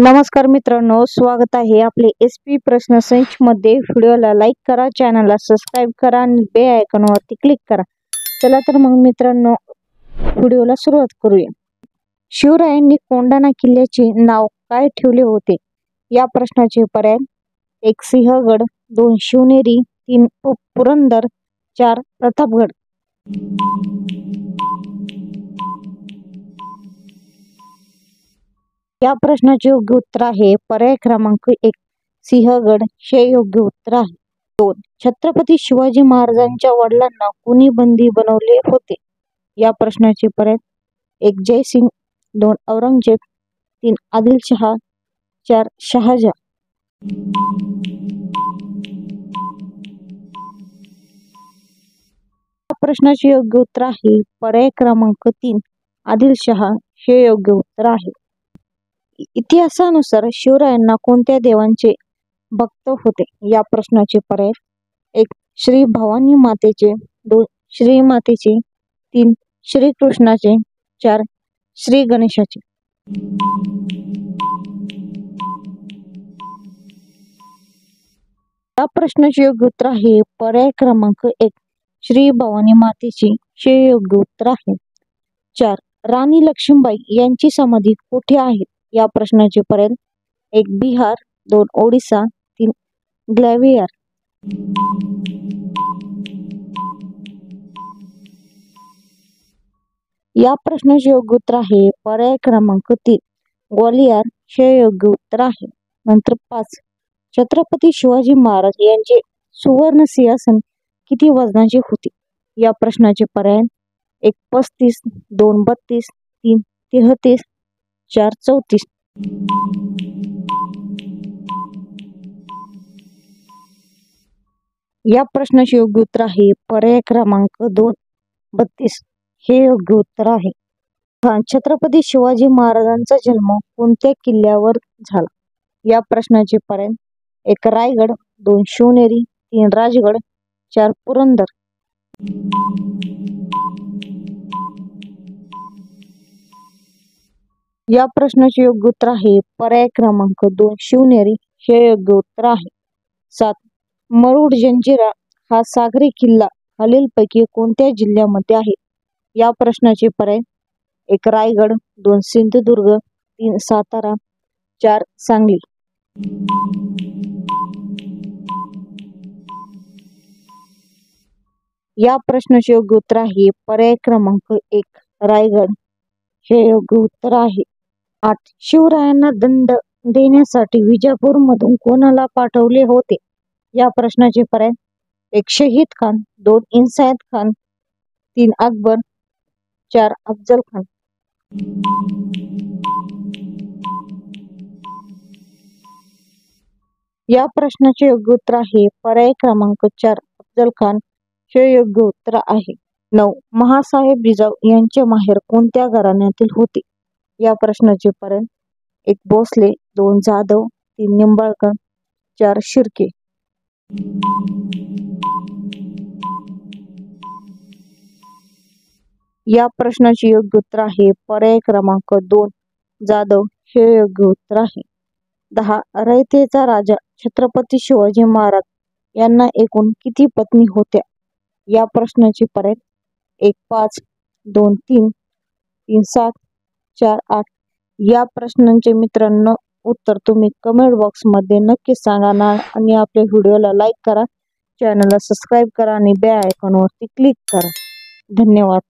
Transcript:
नमस्कार मित्रांनो, स्वागत आहे आपले SP प्रश्न संच मध्ये। व्हिडिओला लाईक करा, चॅनलला सबस्क्राइब करा आणि बेल आयकॉनवरती क्लिक करा। चला तर मग मित्रांनो, व्हिडिओला सुरुवात करूया। शिवरायांनी कोंढाणा किल्ल्याचे नाव काय ठेवले होते? या प्रश्नाचे पर्याय: 1 सिंहगड, 2 शिवनेरी, 3 पुरंदर, 4 प्रतापगड। या प्रश्नाचे योग्य उत्तर आहे पर्याय क्रमांक 1 सिंहगड हे योग्य उत्तर आहे। 2 छत्रपती शिवाजी महाराजांच्या वडिलांना कुणी बंदी बनवले होते? या प्रश्नाचे पर्याय: 1 जयसिंग, 2 औरंगजेब, 3 आदिलशहा, 4 शहाजहान। या प्रश्नाचे योग्य उत्तर आहे पर्याय क्रमांक 3 आदिलशहा हे योग्य उत्तर आहे। इतिहासानुसार शिवरायांना कोणत्या देवांचे भक्त होते? या प्रश्नाचे पर्याय: 1 श्री भवानी मातेचे, 2 श्री मातेचे, 3 श्री कृष्णाचे, 4 श्री गणेशाचे। या प्रश्नाचे योग्य उत्तर आहे पर्याय क्रमांक 1 श्री भवानी मातेचे हे योग्य उत्तर आहे। 4 राणी लक्ष्मीबाई यांची समाधी कुठे आहे? या प्रश्नाचे पर्याय: 1 बिहार, 2 ओडिसा, 3 ग्वालियर। या प्रश्नाचे योग्य उत्तर आहे पर्याय क्रमांक 3 ग्वालियर हे योग्य उत्तर आहे। नंतर 5 छत्रपती शिवाजी महाराज यांचे सुवर्ण सिंहासन किती वजनाचे होते? या प्रश्नाचे पर्याय: 1 35, 2 32, 3 33, 4 34। या प्रश्नाचे योग्य उत्तर आहे पर्याय क्रमांक 2 32 हे योग्य उत्तर आहे। छत्रपती शिवाजी महाराजांचा जन्म कोणत्या किल्ल्यावर झाला? या प्रश्नाचे पर्याय: 1 रायगड, 2 शिवनेरी, 3 राजगड, 4 पुरंदर। या प्रश्नाचे योग्य उत्तर आहे पर्याय क्रमांक 2 शिवनेरी हे योग्य उत्तर आहे। 7 मुरुड जंजिरा हा सागरी किल्ला खालीलपैकी कोणत्या जिल्ह्यामध्ये आहे? या प्रश्नाचे पर्याय: 1 रायगड, 2 सिंधुदुर्ग, 3 सातारा, 4 सांगली। या प्रश्नाचे योग्य उत्तर आहे पर्याय क्रमांक 1 रायगड हे योग्य उत्तर आहे। 8 शिवरायांना दंड देण्यासाठी विजापूरमधून कोणाला पाठवले होते? या प्रश्नाचे पर्याय: 1 शहीद खान, 2 इनायत खान, 3 अकबर, 4 अफजल खान। या प्रश्नाचे योग्य उत्तर आहे पर्याय क्रमांक 4 अफजल खान हे योग्य उत्तर आहे। 9 महासाहेब जिजाऊ यांचे माहेर कोणत्या घराण्यातील होते? या प्रश्नाचे पर्याय: 1 भोसले, 2 जाधव, 3 निंबाळकर, 4 शिर्के। या प्रश्नाचे योग्य उत्तर आहे पर्याय क्रमांक 2 जाधव हे योग्य उत्तर आहे। 10 रयतेचा राजा छत्रपती शिवाजी महाराज यांना एकूण किती पत्नी होत्या? या प्रश्नाचे पर्याय: 1 5, 2 3, 3 7, 4 8। या प्रश्नांचे मित्रांनो उत्तर तुम्ही कमेंट बॉक्स मध्ये नक्की सांगा ना आणि आपल्या व्हिडिओला लाईक करा, चॅनलला सबस्क्राइब करा आणि बेल आयकॉनवरती क्लिक करा। धन्यवाद।